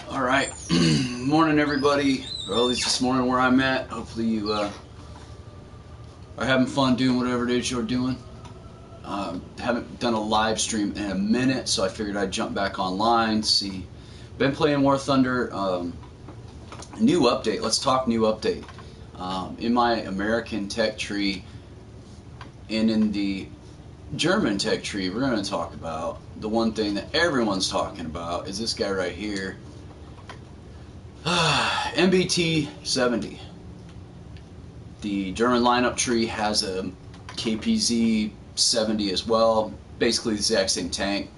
All right, morning everybody, or at least this morning where I'm at. Hopefully you are having fun doing whatever it is you're doing. Haven't done a live stream in a minute, so I figured I'd jump back online, see. Been playing War Thunder, new update, let's talk new update. In my American tech tree and in the German tech tree, we're going to talk about the one thing that everyone's talking about is this guy right here. MBT 70. The German lineup tree has a KPZ 70 as well, basically the exact same tank.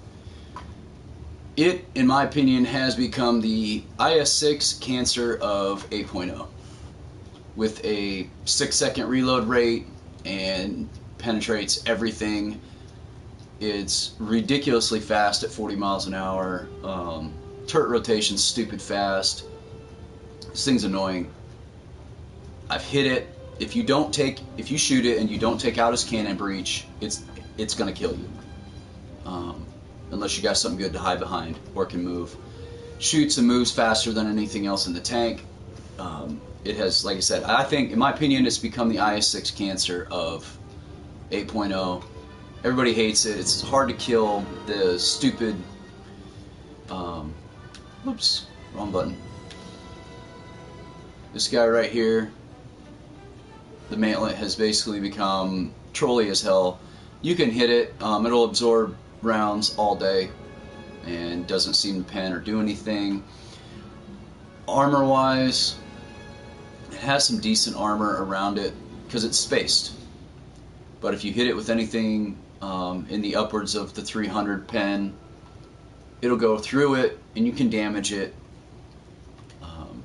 It, in my opinion, has become the IS-6 cancer of 8.0 with a 6-second reload rate and penetrates everything. It's ridiculously fast at 40 miles an hour. Turret rotation's stupid fast. This thing's annoying. I've hit it. If you shoot it and you don't take out his cannon breach, it's gonna kill you. Unless you got something good to hide behind or can move. Shoots and moves faster than anything else in the tank. It has, like I said, I think, in my opinion, it's become the IS-6 cancer of 8.0. Everybody hates it. It's hard to kill. The stupid, oops, wrong button. This guy right here, the mantlet has basically become trolly as hell. You can hit it, it'll absorb rounds all day and doesn't seem to pen or do anything. Armor wise, it has some decent armor around it because it's spaced. But if you hit it with anything in the upwards of the 300 pen, it'll go through it and you can damage it.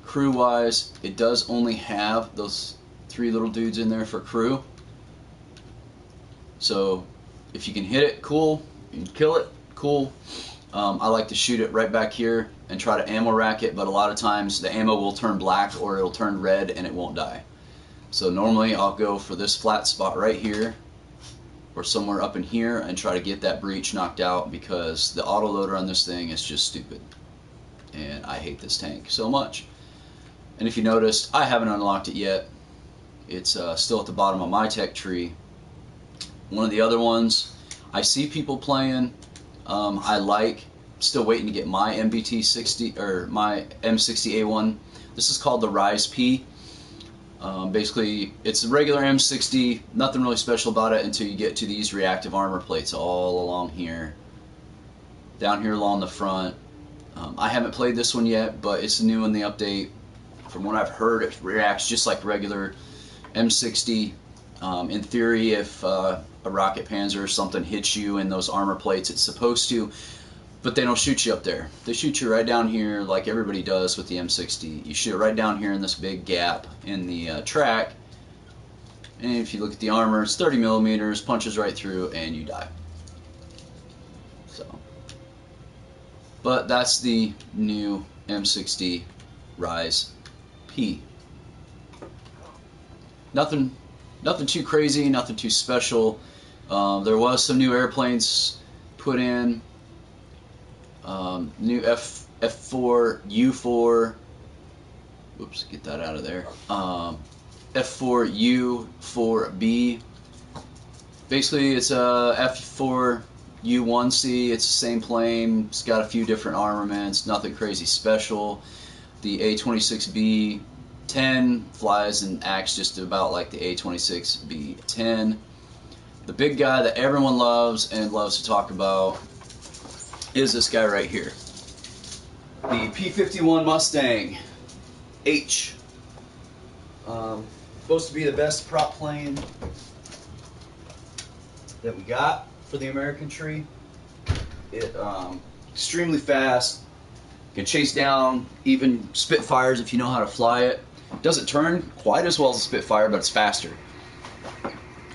Crew wise, it does only have those 3 little dudes in there for crew. So if you can hit it, cool. You can kill it, cool. I like to shoot it right back here and try to ammo rack it, but a lot of times the ammo will turn black or it'll turn red and it won't die. So normally I'll go for this flat spot right here or somewhere up in here and try to get that breach knocked out because the autoloader on this thing is just stupid. And I hate this tank so much. And if you noticed, I haven't unlocked it yet. It's still at the bottom of my tech tree. One of the other ones I see people playing, I like. Still waiting to get my MBT 60 or my M60A1. This is called the Rise P. Basically, it's a regular M60. Nothing really special about it until you get to these reactive armor plates all along here, down here along the front. I haven't played this one yet, but it's new in the update. From what I've heard, it reacts just like regular M60. In theory, if a rocket panzer or something hits you in those armor plates, it's supposed to, but they don't shoot you up there. They shoot you right down here like everybody does with the M60. You shoot it right down here in this big gap in the track, and if you look at the armor, it's 30 millimeters, punches right through, and you die. So, but that's the new M60 Rise P. Nothing too crazy, nothing too special. There was some new airplanes put in. New F4 U4. Whoops, get that out of there. F4 U4B. Basically, it's a F4 U1C. It's the same plane. It's got a few different armaments. Nothing crazy special. The A26B-10 flies and acts just about like the A26B-10. The big guy that everyone loves and loves to talk about is this guy right here. The P-51 Mustang H. Supposed to be the best prop plane that we got for the American tree. It extremely fast. Can chase down even Spitfires if you know how to fly it. Doesn't turn quite as well as a Spitfire, but it's faster.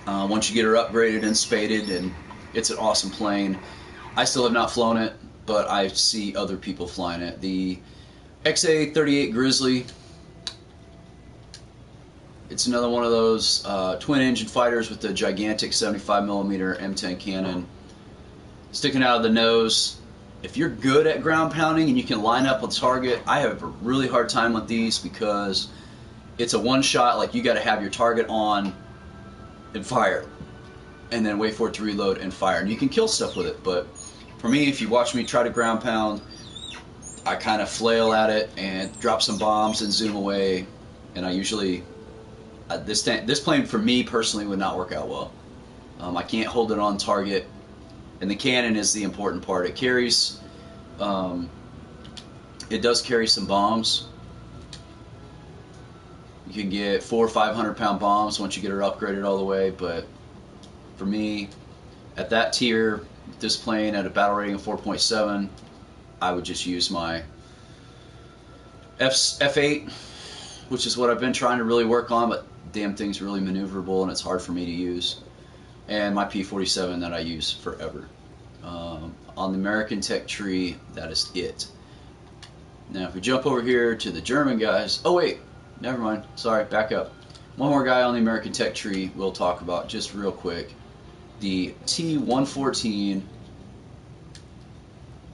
Once you get her upgraded and spaded, and it's an awesome plane. I still have not flown it, but I see other people flying it. The XA-38 Grizzly. It's another one of those twin engine fighters with the gigantic 75mm M10 cannon sticking out of the nose. if you're good at ground pounding and you can line up a target, I have a really hard time with these because it's a one shot. Like, you got to have your target on and fire, and then wait for it to reload and fire, and you can kill stuff with it. But for me, if you watch me try to ground pound, I kind of flail at it and drop some bombs and zoom away, and I usually this plane for me personally would not work out well. I can't hold it on target, and the cannon is the important part. It carries, it does carry some bombs. You can get 400 or 500 pound bombs once you get her upgraded all the way, but for me, at that tier, this plane at a battle rating of 4.7, I would just use my F8, which is what I've been trying to really work on, but damn thing's really maneuverable and it's hard for me to use. And my P47 that I use forever. On the American tech tree, that is it. Now if we jump over here to the German guys, oh wait, never mind, sorry, back up. One more guy on the American tech tree we'll talk about just real quick. The T114,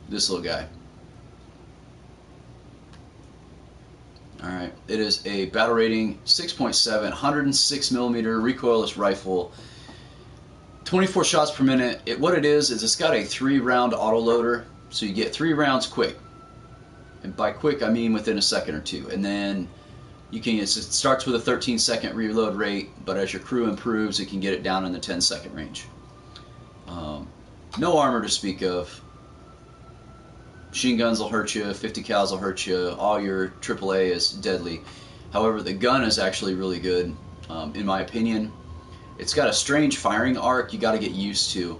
this little guy. Alright, it is a battle rating 6.7, 106mm recoilless rifle, 24 shots per minute. What it is it's got a 3-round autoloader, so you get 3 rounds quick. And by quick, I mean within a second or two. And then you can, it starts with a 13-second reload rate, but as your crew improves, it can get it down in the 10-second range. No armor to speak of. Machine guns will hurt you, 50 cals will hurt you, all your AAA is deadly. However, the gun is actually really good, in my opinion. It's got a strange firing arc you got to get used to.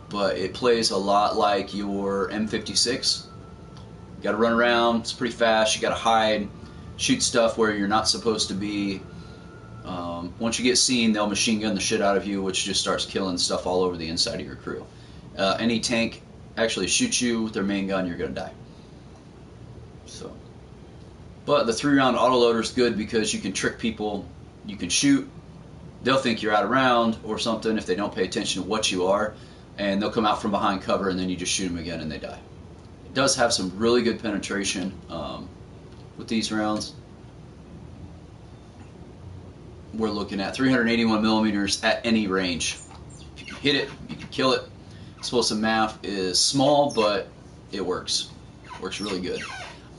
But it plays a lot like your M56. You got to run around, it's pretty fast, you got to hide, shoot stuff where you're not supposed to be. Once you get seen, they'll machine gun the shit out of you, which just starts killing stuff all over the inside of your crew. Any tank actually shoots you with their main gun, you're going to die. So, but the 3-round autoloader is good because you can trick people. You can shoot, they'll think you're out of round or something if they don't pay attention to what you are, and they'll come out from behind cover, and then you just shoot them again and they die. It does have some really good penetration with these rounds. We're looking at 381mm at any range. If you can hit it, you can kill it. Explosive math is small, but it works. It works really good.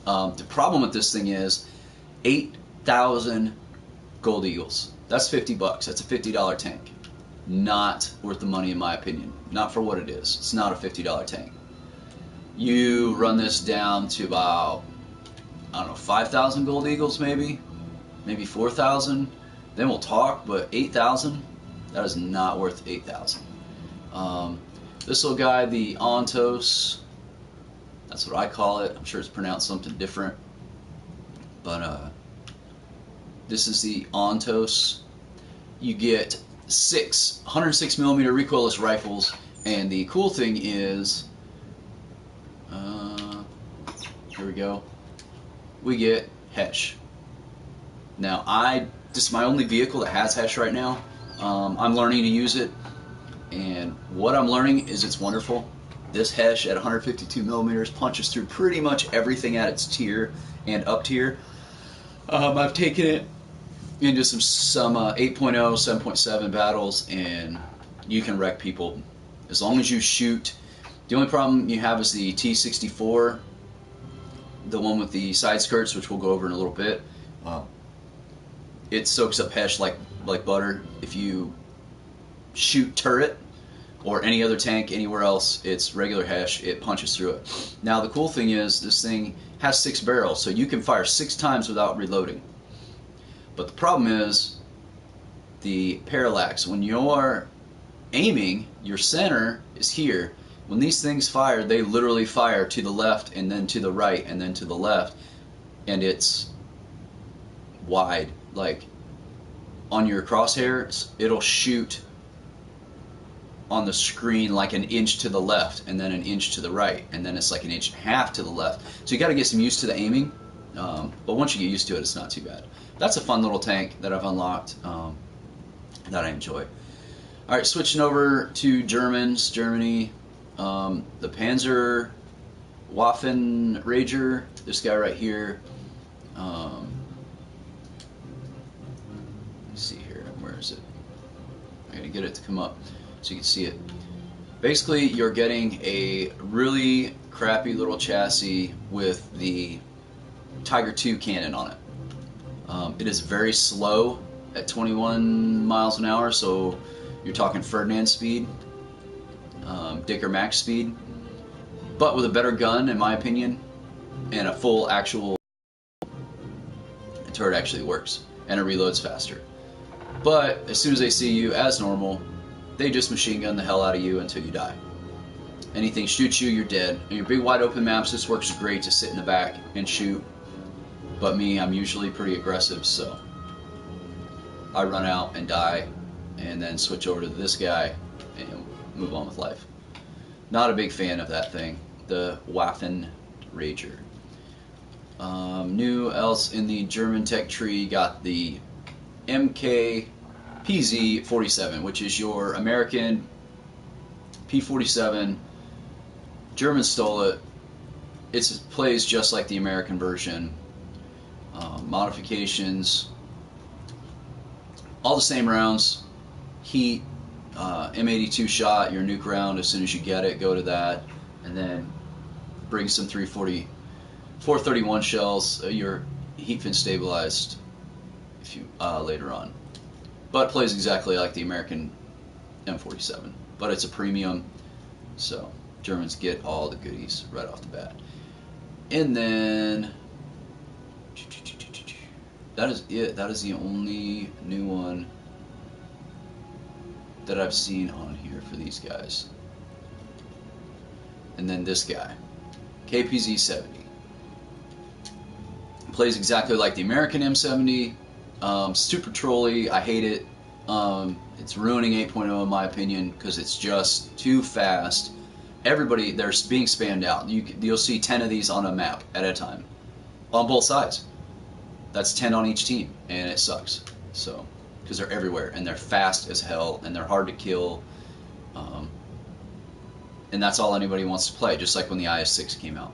The problem with this thing is 8,000 gold eagles. That's $50. That's a $50 tank. Not worth the money in my opinion. Not for what it is. It's not a $50 tank. You run this down to about, I don't know, 5,000 gold eagles maybe 4,000. Then we'll talk, but 8,000, that is not worth 8,000. This little guy, the Ontos, that's what I call it. I'm sure it's pronounced something different. But this is the Ontos. You get 6 106mm recoilless rifles, and the cool thing is, here we go, we get HESH. Now this is my only vehicle that has HESH right now. I'm learning to use it, and what I'm learning is it's wonderful. This HESH at 152mm punches through pretty much everything at its tier and up tier. I've taken it into some 8.0, 7.7 battles, and you can wreck people as long as you shoot. The only problem you have is the T64, the one with the side skirts, which we'll go over in a little bit. It soaks up HESH like butter. If you shoot turret or any other tank anywhere else, it's regular HESH, it punches through it. Now the cool thing is this thing has 6 barrels, so you can fire 6 times without reloading. But the problem is the parallax. When you're aiming, your center is here. When these things fire, they literally fire to the left and then to the right and then to the left, and it's wide. Like on your crosshairs, it'll shoot on the screen like an inch to the left and then an inch to the right, and then it's like an inch and a half to the left. So you got to get some used to the aiming, but once you get used to it, it's not too bad. That's a fun little tank that I've unlocked that I enjoy. All right, switching over to Germany. The Panzer Waffenrager, this guy right here. Let's see here, where is it? I gotta get it to come up so you can see it. Basically, you're getting a really crappy little chassis with the Tiger II cannon on it. It is very slow at 21 miles an hour, so you're talking Ferdinand speed, Dicker Max speed, but with a better gun, in my opinion, and a full actual turret actually works, and it reloads faster. But as soon as they see you as normal, they just machine gun the hell out of you until you die. Anything shoots you, you're dead. In your big wide open maps, this works great to sit in the back and shoot. But me, I'm usually pretty aggressive, so I run out and die, and then switch over to this guy and move on with life. Not a big fan of that thing, the Waffenrager. New else in the German tech tree, got the MKPZ-47, which is your American P-47. Germans stole it. It plays just like the American version. Modifications, all the same rounds. Heat, M82 shot, your nuke round. As soon as you get it, go to that, and then bring some 431 shells. Your heat fin stabilized if you later on, but it plays exactly like the American M47, but it's a premium, so Germans get all the goodies right off the bat. And then that is it. That is the only new one that I've seen on here for these guys. And then this guy, KPZ-70. Plays exactly like the American M70. Super trolly. I hate it. It's ruining 8.0 in my opinion because it's just too fast. Everybody, they're being spammed out. You'll see 10 of these on a map at a time, on both sides. That's 10 on each team, and it sucks. So, because they're everywhere, and they're fast as hell, and they're hard to kill. And that's all anybody wants to play, just like when the IS-6 came out.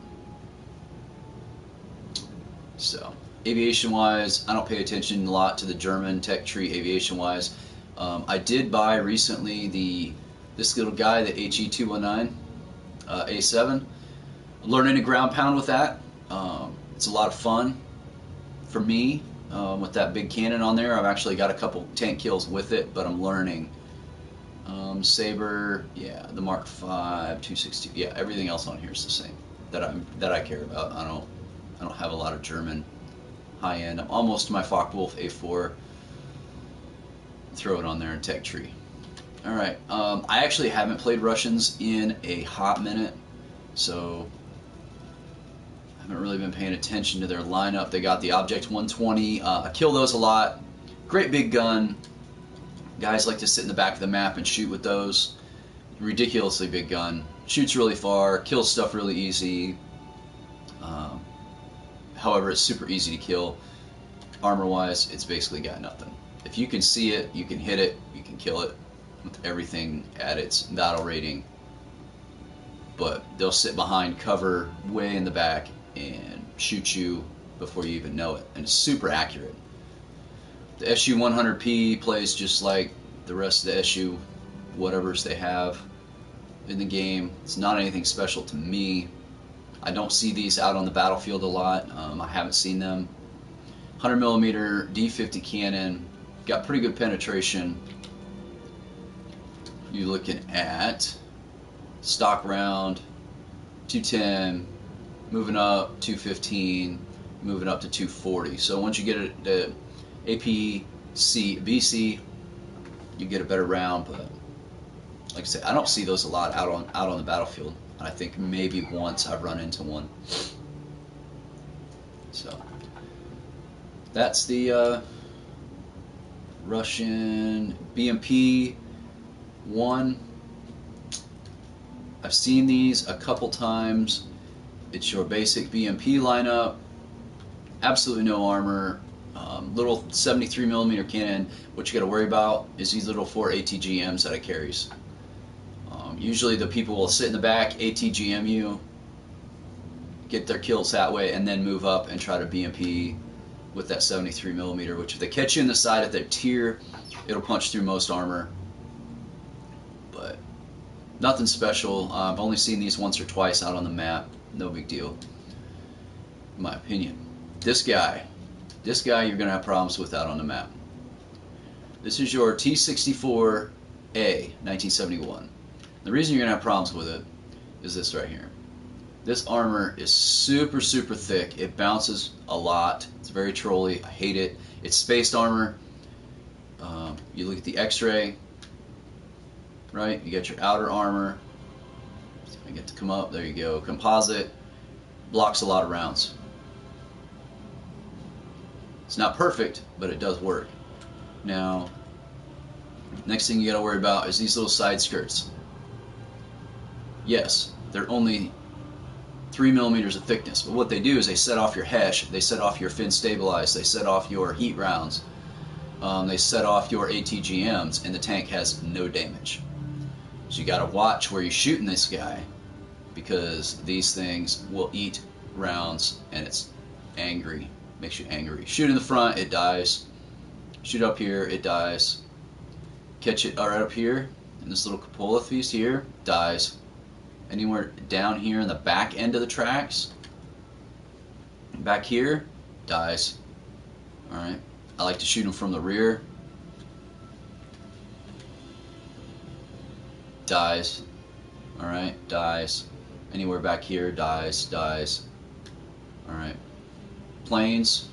So, aviation-wise, I don't pay attention a lot to the German tech tree aviation-wise. I did buy recently this little guy, the HE-219 A7. I'm learning to ground pound with that. It's a lot of fun for me with that big cannon on there. I've actually got a couple tank kills with it, but I'm learning. Saber, yeah, the Mark V, 262, yeah, everything else on here is the same that I care about. I don't have a lot of German high end. I'm almost to my Focke-Wulf A4. Throw it on there in tech tree. All right, I actually haven't played Russians in a hot minute, so I haven't really been paying attention to their lineup. They got the Object 120. I kill those a lot. Great big gun. Guys like to sit in the back of the map and shoot with those. Ridiculously big gun. Shoots really far, kills stuff really easy. However, it's super easy to kill. Armor-wise, it's basically got nothing. If you can see it, you can hit it, you can kill it with everything at its battle rating. But they'll sit behind cover way in the back and shoot you before you even know it. And it's super accurate. The SU-100P plays just like the rest of the SU whatevers they have in the game. It's not anything special to me. I don't see these out on the battlefield a lot. I haven't seen them. 100mm D50 cannon. Got pretty good penetration. You're looking at stock round, 210, moving up 215, moving up to 240. So once you get the APC BC, you get a better round. But like I said, I don't see those a lot out on the battlefield. I think maybe once I've run into one. So that's the Russian BMP 1. I've seen these a couple times. It's your basic BMP lineup. Absolutely no armor. Little 73 millimeter cannon. What you got to worry about is these little 4 ATGMs that it carries. Usually the people will sit in the back, ATGM you, get their kills that way, and then move up and try to BMP with that 73 millimeter. Which if they catch you in the side of their tier, it'll punch through most armor. But nothing special. I've only seen these once or twice out on the map. No big deal, in my opinion. This guy you're going to have problems with out on the map. This is your T-64A 1971. The reason you're going to have problems with it is this right here. This armor is super, super thick. It bounces a lot. It's very trolly. I hate it. It's spaced armor. You look at the X-ray, right? You got your outer armor. I get to come up. There you go. Composite. Blocks a lot of rounds. It's not perfect, but it does work. Now, next thing you got to worry about is these little side skirts. Yes, they're only 3 millimeters of thickness, but what they do is they set off your HESH, they set off your fin stabilize, they set off your heat rounds, they set off your ATGMs, and the tank has no damage. So you got to watch where you're shooting this guy, because these things will eat rounds, and it's angry, makes you angry. Shoot in the front, it dies. Shoot up here, it dies. Catch it right up here in this little cupola piece here, dies. Anywhere down here in the back end of the tracks, back here, dies. Alright, I like to shoot them from the rear. Dies. Alright, dies. Anywhere back here, dies. Alright. Planes,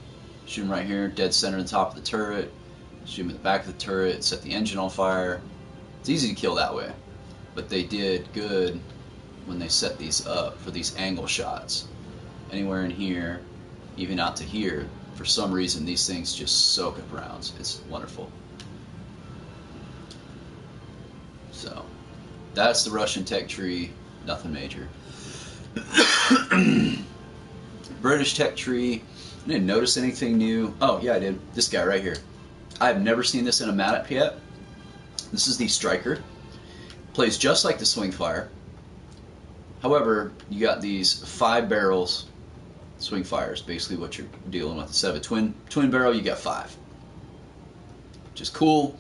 shoot them right here, dead center in the top of the turret. Shoot them in the back of the turret, set the engine on fire. It's easy to kill that way, but they did good when they set these up for these angle shots. Anywhere in here, even out to here, for some reason these things just soak up rounds. It's wonderful. So that's the Russian tech tree, nothing major. British tech tree, I didn't notice anything new. Oh yeah, I did. This guy right here. I've never seen this in a map yet. This is the Striker. Plays just like the Swing Fire. However, you got these 5 barrels swing fires, basically what you're dealing with. Instead of a twin barrel, you got 5. Which is cool.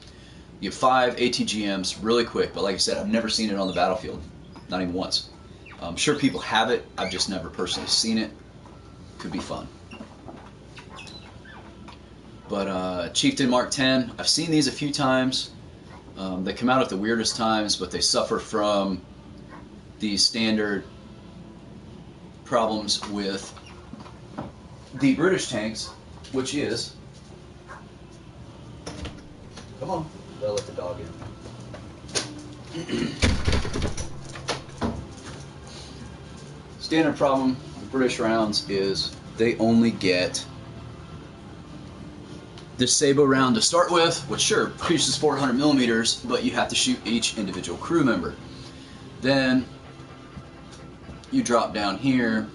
You get 5 ATGMs really quick, but like I said, I've never seen it on the battlefield. Not even once. I'm sure people have it, I've just never personally seen it. Could be fun. But Chieftain Mark 10, I've seen these a few times. They come out at the weirdest times, but they suffer from the standard problems with the British tanks, which is, come on, gotta let the dog in. Standard problem with British rounds is they only get this Sabo round to start with, which sure produces 400 millimeters, but you have to shoot each individual crew member. Then you drop down here,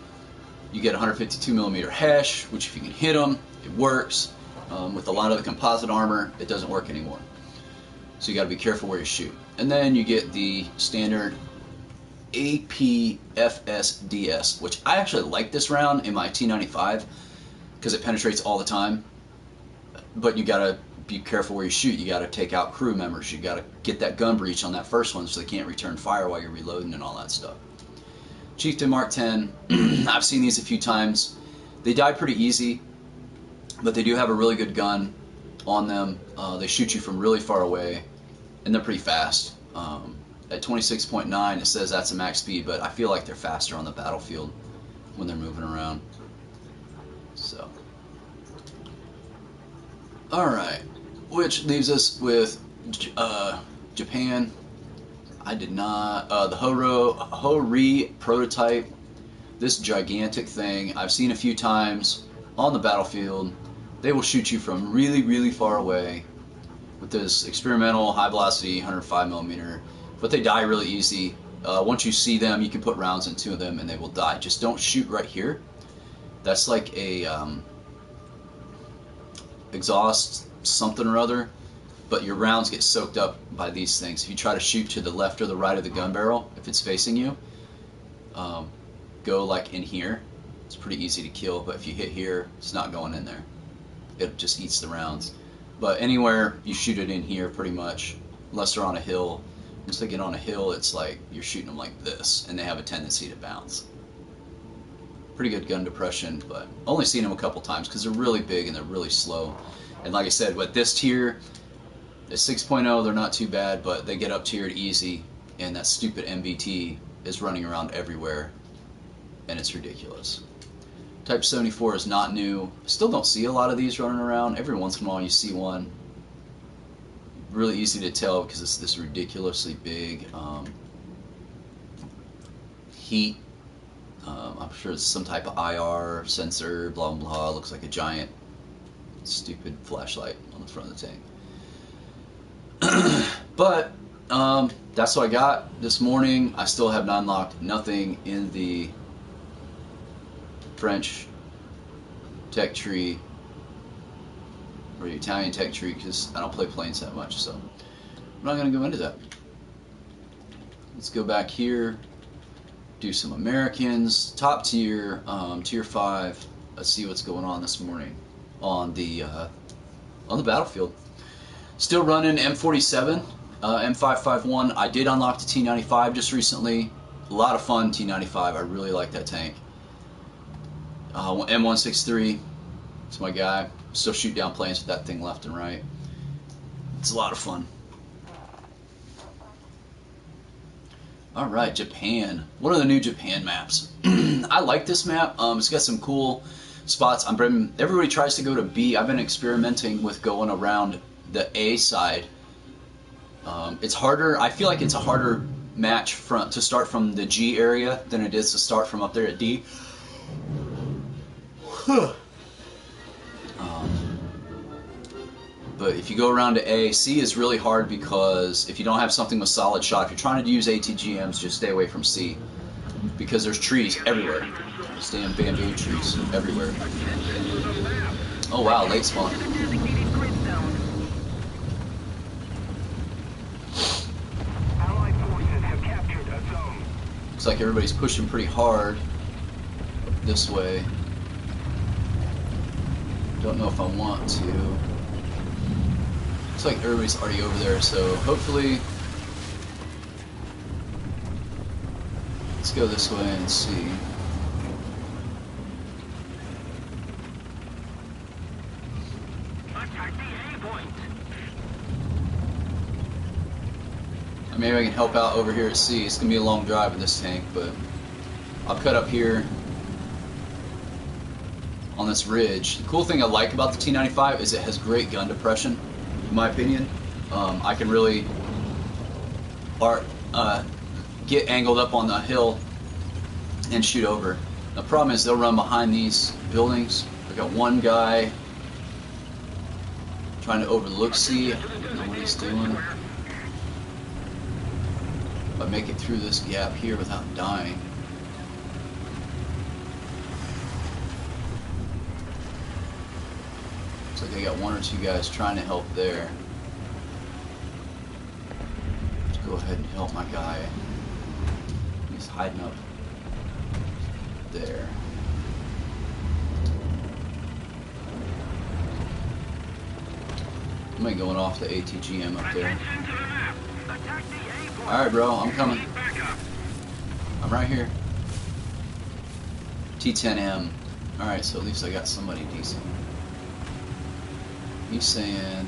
you get 152 millimeter HESH, which if you can hit them, it works. With a lot of the composite armor, it doesn't work anymore. So you got to be careful where you shoot. And then you get the standard APFSDS, which I actually like this round in my T95 because it penetrates all the time. But you got to be careful where you shoot. You got to take out crew members. You got to get that gun breach on that first one so they can't return fire while you're reloading and all that stuff. Chieftain Mark 10, I've seen these a few times. They die pretty easy, but they do have a really good gun on them. They shoot you from really far away, and they're pretty fast. At 26.9, it says that's a max speed, but I feel like they're faster on the battlefield when they're moving around. So, alright, which leaves us with Japan. I did not, the Hori prototype, this gigantic thing, I've seen a few times on the battlefield. They will shoot you from really, really far away with this experimental high velocity 105 millimeter, but they die really easy. Once you see them, you can put rounds into them and they will die. Just don't shoot right here. That's like a exhaust something or other, but your rounds get soaked up by these things. If you try to shoot to the left or the right of the gun barrel, if it's facing you, go like in here. It's pretty easy to kill, but if you hit here, it's not going in there. It just eats the rounds. But anywhere you shoot it in here, pretty much, unless they're on a hill. Once they get on a hill, it's like you're shooting them like this, and they have a tendency to bounce. Pretty good gun depression, but only seen them a couple times because they're really big and they're really slow. And like I said, with this tier, the 6.0, they're not too bad, but they get up tiered easy, and that stupid MVT is running around everywhere, and it's ridiculous. Type 74 is not new. Still don't see a lot of these running around. Every once in a while you see one. Really easy to tell because it's this ridiculously big heat. I'm sure it's some type of IR sensor, blah blah blah. Looks like a giant stupid flashlight on the front of the tank. But that's what I got this morning. I still have not unlocked nothing in the French tech tree or the Italian tech tree because I don't play planes that much, so I'm not going to go into that. Let's go back here, do some Americans, top tier, tier 5. Let's see what's going on this morning on the battlefield. Still running M47, M551. I did unlock the T95 just recently. A lot of fun, T95. I really like that tank. M163, it's my guy. Still shoot down planes with that thing left and right. It's a lot of fun. Alright, Japan. One of the new Japan maps. I like this map. It's got some cool spots. Everybody tries to go to B. I've been experimenting with going around the A side. It's harder. I feel like it's a harder match to start from the G area than it is to start from up there at D. But if you go around to A, C is really hard because if you don't have something with solid shot, if you're trying to use ATGMs, just stay away from C because there's trees everywhere. There's damn bamboo trees everywhere. Oh wow, late spawn. Looks like everybody's pushing pretty hard this way. Don't know if I want to. Looks like everybody's already over there, so hopefully let's go this way and see. Maybe I can help out over here at C. It's gonna be a long drive with this tank, but I'll cut up here on this ridge. The cool thing I like about the T95 is it has great gun depression, in my opinion. I can really get angled up on the hill and shoot over. The problem is they'll run behind these buildings. I got one guy trying to overlook C. I don't know what he's doing. If I make it through this gap here without dying. Looks like I got one or two guys trying to help there. Let's go ahead and help my guy. He's hiding up there. I'm gonna going off the ATGM up there. Alright bro, I'm coming. I'm right here. T10M. Alright, so at least I got somebody decent. He's saying...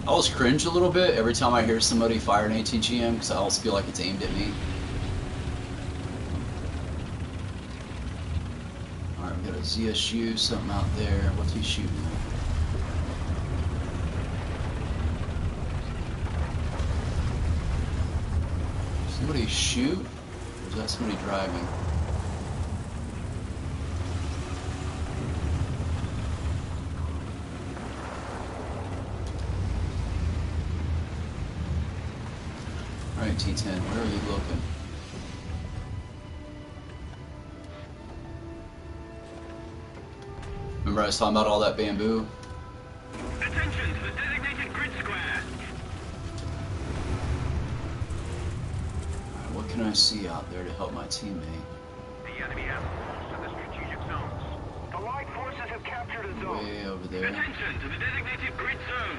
I always cringe a little bit every time I hear somebody fire an ATGM because I always feel like it's aimed at me. Alright, we got a ZSU, something out there. What's he shooting at? Somebody shoot? Or is that somebody driving? Alright, T10, where are you looking? Remember I was talking about all that bamboo? Attention to the designated grid square. Alright, what can I see out there to help my teammate? The enemy has launched to the strategic zones. The Allied forces have captured a zone. Way over there. Attention to the designated grid zone.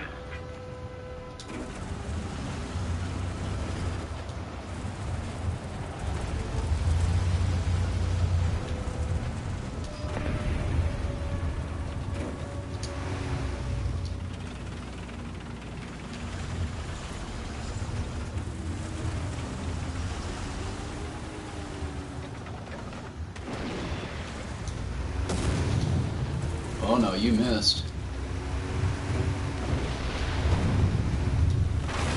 Oh no, you missed.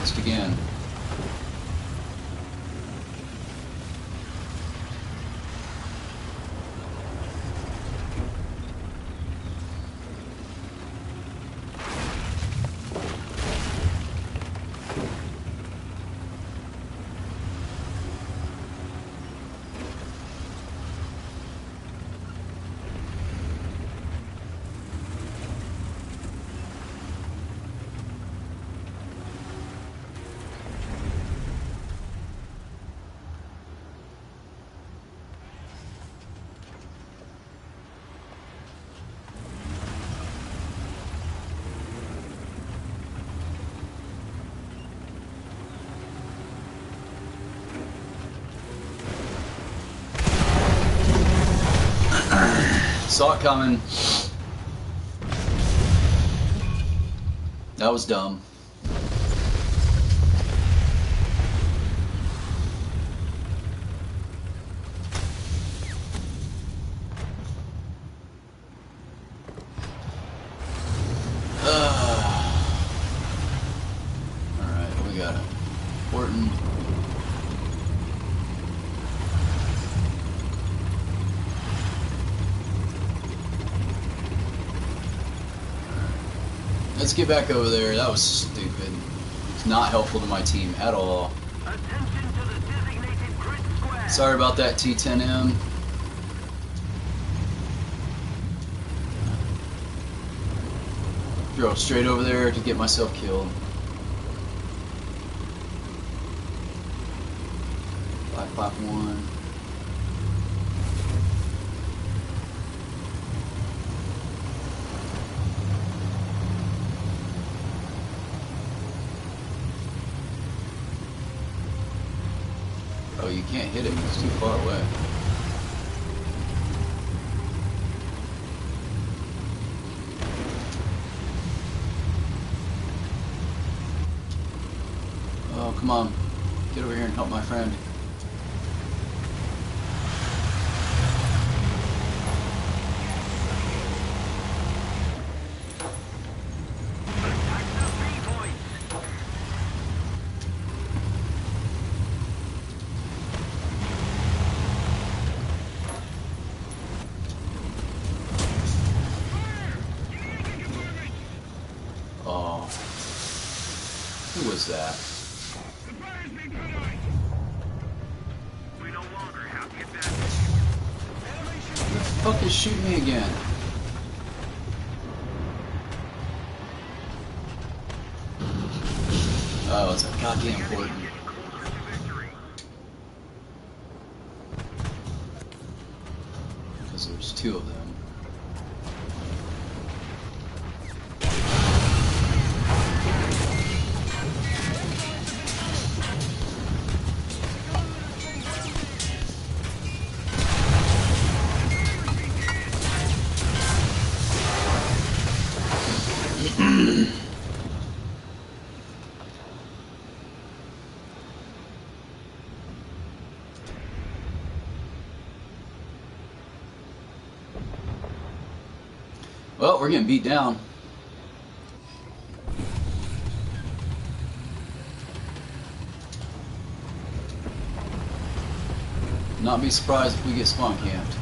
Missed again. Saw it coming. That was dumb. Alright, we got it. Important. Let's get back over there. That was stupid. It's not helpful to my team at all. Attention to the designated grid square. Sorry about that, T10M. Drove straight over there to get myself killed. Black flap 1. Oh, you can't hit it, it's too far away. Oh, come on. Get over here and help my friend. Oh. Who was that? We no longer have the advantage. Who the fuck is shooting me again? Oh, it's a goddamn Gordon. Because there's two of them. Well, we're getting beat down. Not be surprised if we get spawn camped.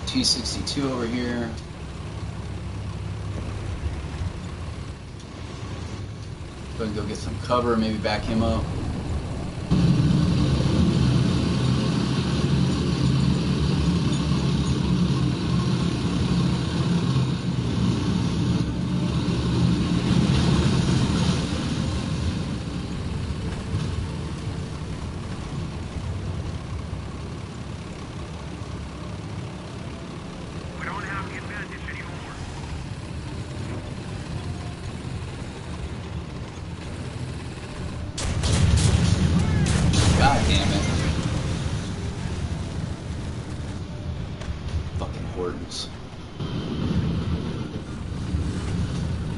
T62 over here. Go and go get some cover, maybe back him up. importance.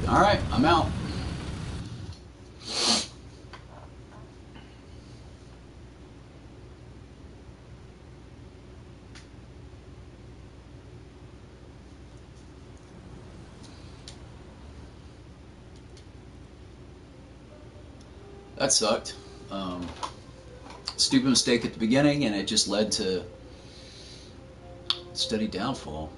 Alright, I'm out. That sucked. Stupid mistake at the beginning, and it just led to steady downfall.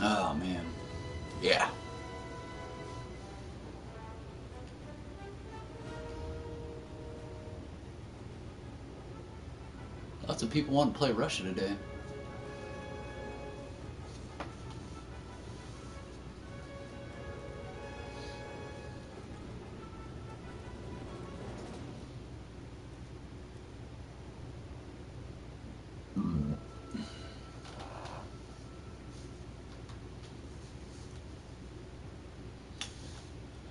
Oh man, yeah. Lots of people want to play Russia today.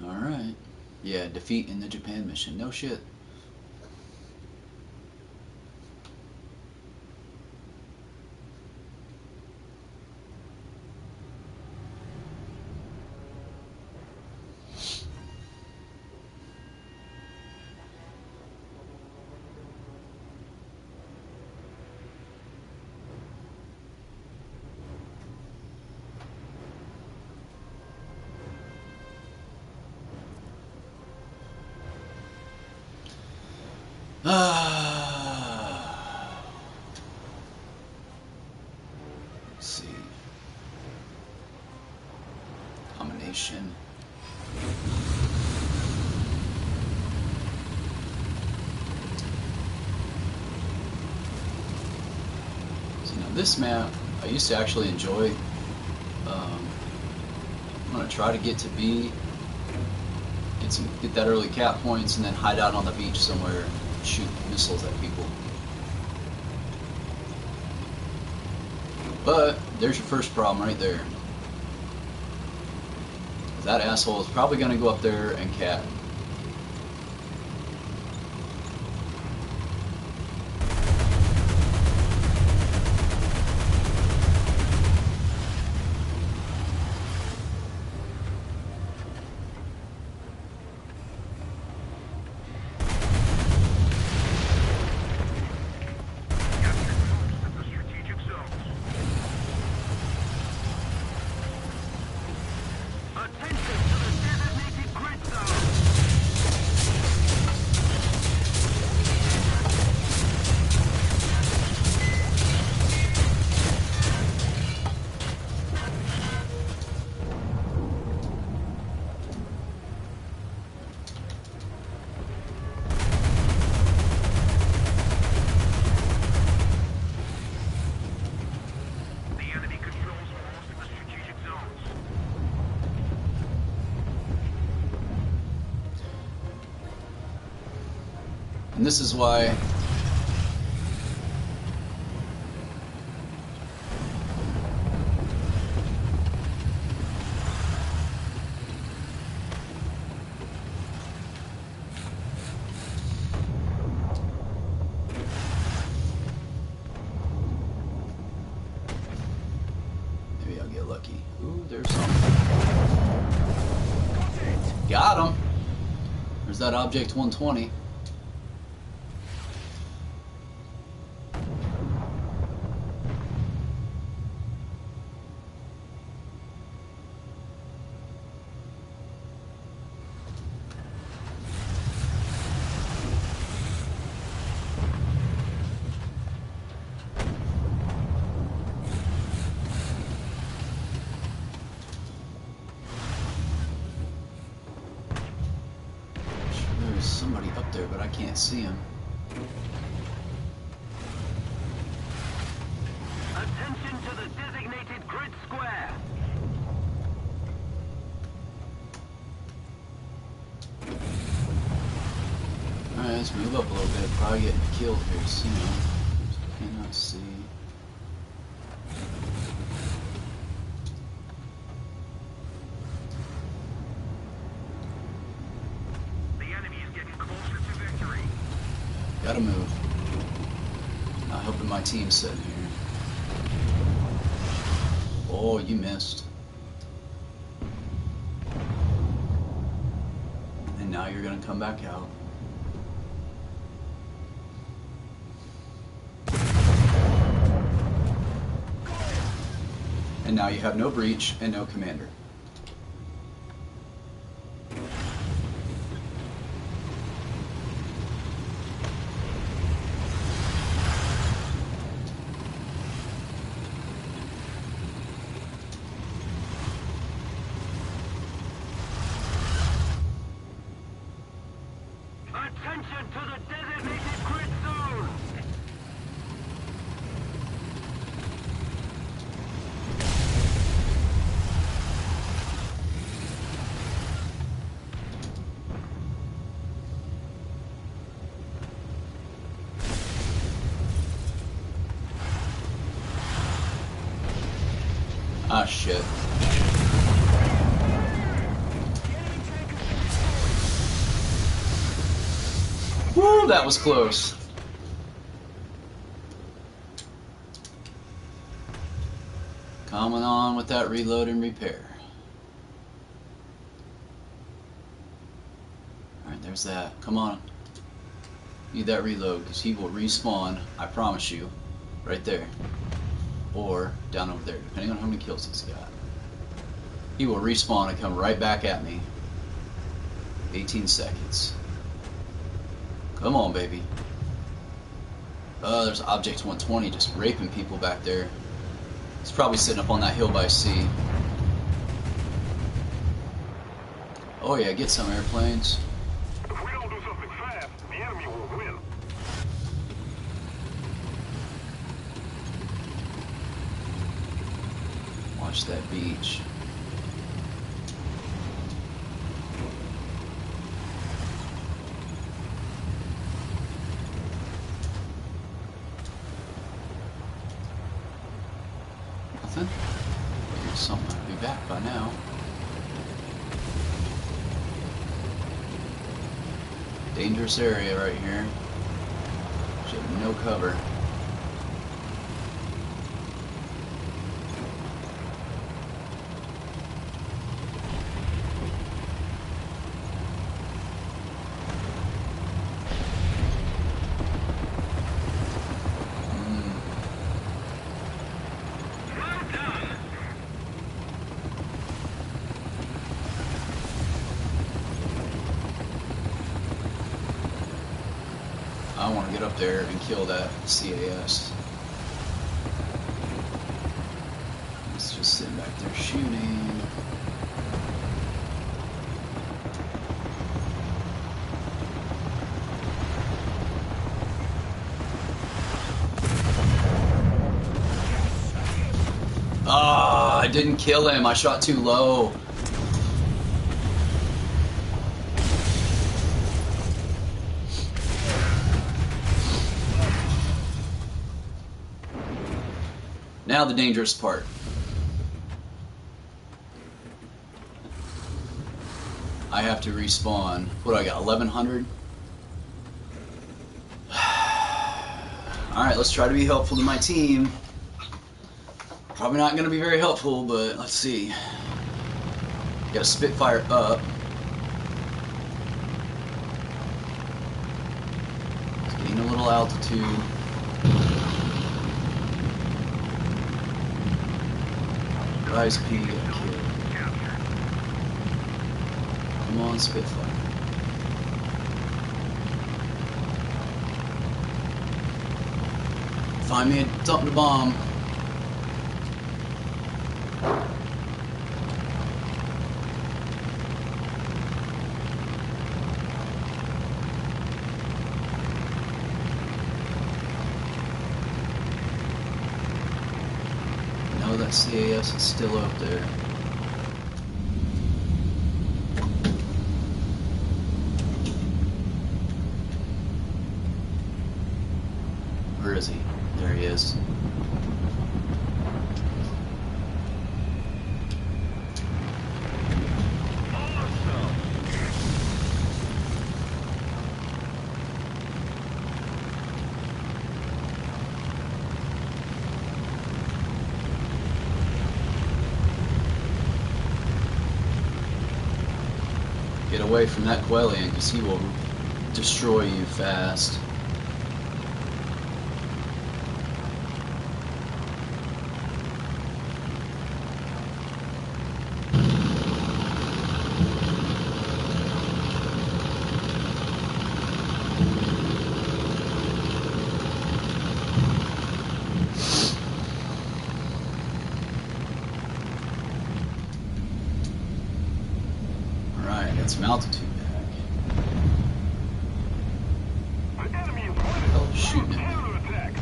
Alright. Yeah, defeat in the Japan mission. No shit. Let's see. Domination. So now this map, I used to actually enjoy. I'm gonna try to get to B, get that early cap points, and then hide out on the beach somewhere, and shoot missiles at people. But there's your first problem right there. That asshole is probably gonna go up there and cap. And this is why maybe I'll get lucky. Ooh, there's something. Got him. There's that object 120. There's somebody up there, but I can't see him. Attention to the designated grid square. guys, move up a little bit. Probably getting killed here soon. Cannot see. The enemy is getting closer to victory. Gotta move. Not helping my team sitting here. Oh, you missed. And now you're gonna come back out. And now you have no breach and no commander. Attention to the designated grid zone! Ah, shit. Woo, that was close. Coming on with that reload and repair. Alright, there's that. Come on. Need that reload, because he will respawn, I promise you, right there. Or down over there, depending on how many kills he's got. He will respawn and come right back at me. 18 seconds. Come on, baby. There's Object 120 just raping people back there. He's probably sitting up on that hill by sea. Oh yeah, get some airplanes. If we don't do something fast, the enemy will win. Watch that beach. Nothing? Figured something might be back by now. Dangerous area right here. Should have no cover. I want to get up there and kill that CAS. It's just sitting back there shooting. Ah, I didn't kill him. I shot too low. Now the dangerous part. I have to respawn. What do I got, 1100? Alright, let's try to be helpful to my team. Probably not going to be very helpful, but let's see. Got a Spitfire up. It's getting a little altitude. Rise P, okay. Come on, Spitfire. Find me something to bomb. That CAS is still up there. is he? There he is. Get away from that Quellian, because he will destroy you fast. Alright, got some altitude back. Enemy is Oh, shooting at me. counterattack.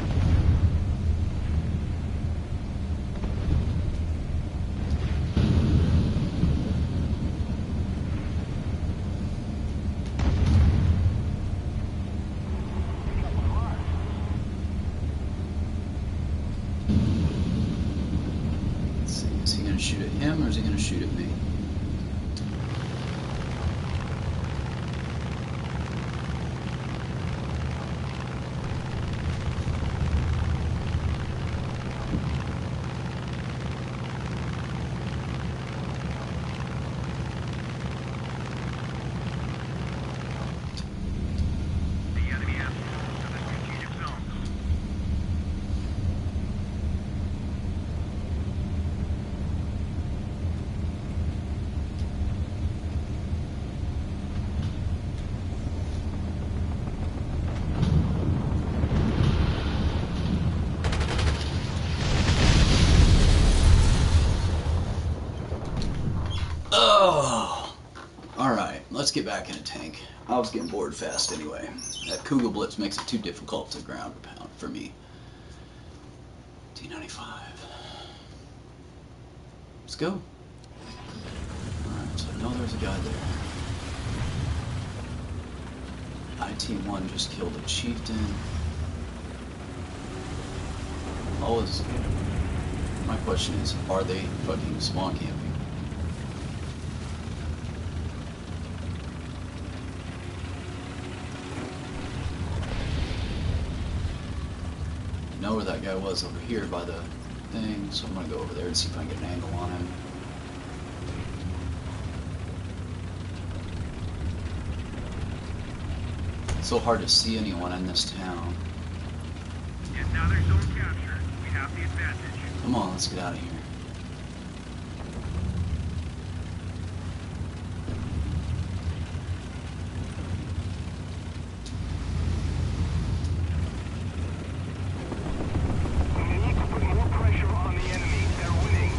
Let's see, is he going to shoot at him or is he going to shoot at me? The enemy has moved to the strategic zone. Oh! Alright, let's get back in a tank. I was getting bored fast anyway. That Kugel Blitz makes it too difficult to ground or pound for me. T95. Let's go. Alright, so I know there's a guy there. IT-1 just killed a chieftain. Always. My question is, are they fucking spawn camping? I know where that guy was over here by the thing, so I'm gonna go over there and see if I can get an angle on him. It's so hard to see anyone in this town. Get another zone captured. We have the advantage. Come on, let's get out of here. We need to put more pressure on the enemy. They're winning.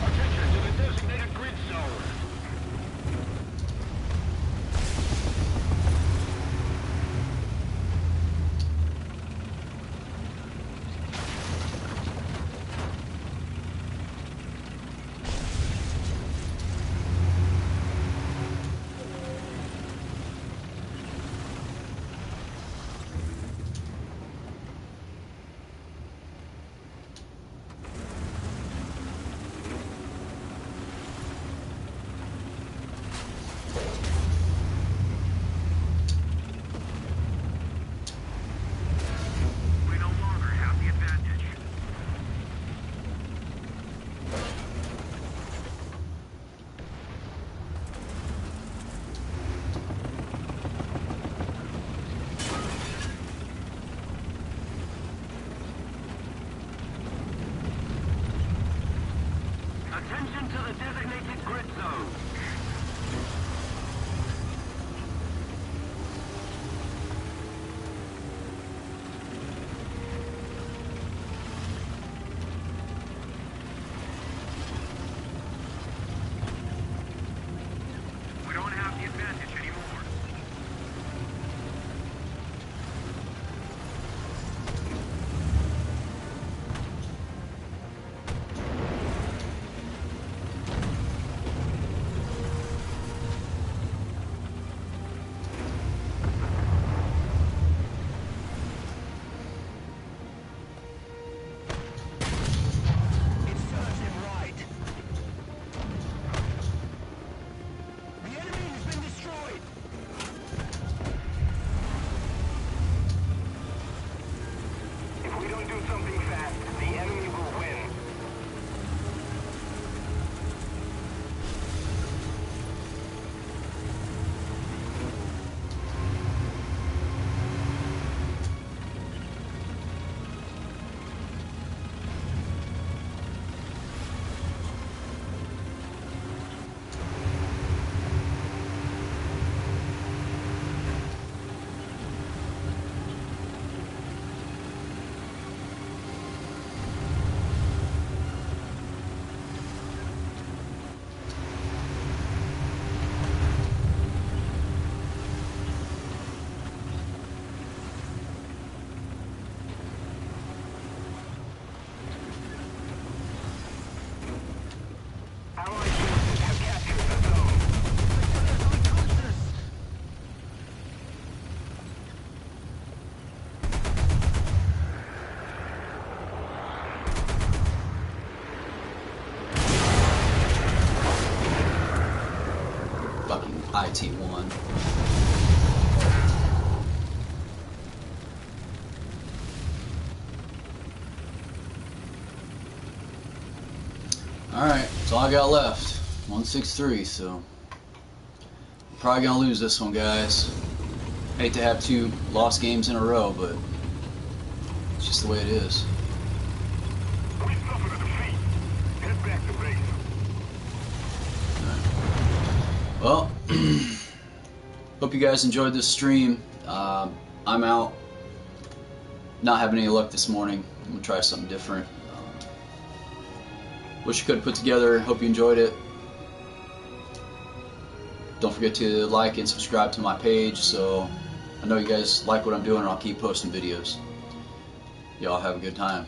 Attention to the designated grid zone. T1. Alright, that's all I got left. 163, so probably gonna lose this one, guys. Hate to have 2 lost games in a row, but it's just the way it is. We suffered a defeat. Head back to base. Well, hope you guys enjoyed this stream. I'm out. Not having any luck this morning. I'm gonna try something different. Wish I could have put together. Hope you enjoyed it. Don't forget to like and subscribe to my page, so I know you guys like what I'm doing, and I'll keep posting videos. Y'all have a good time.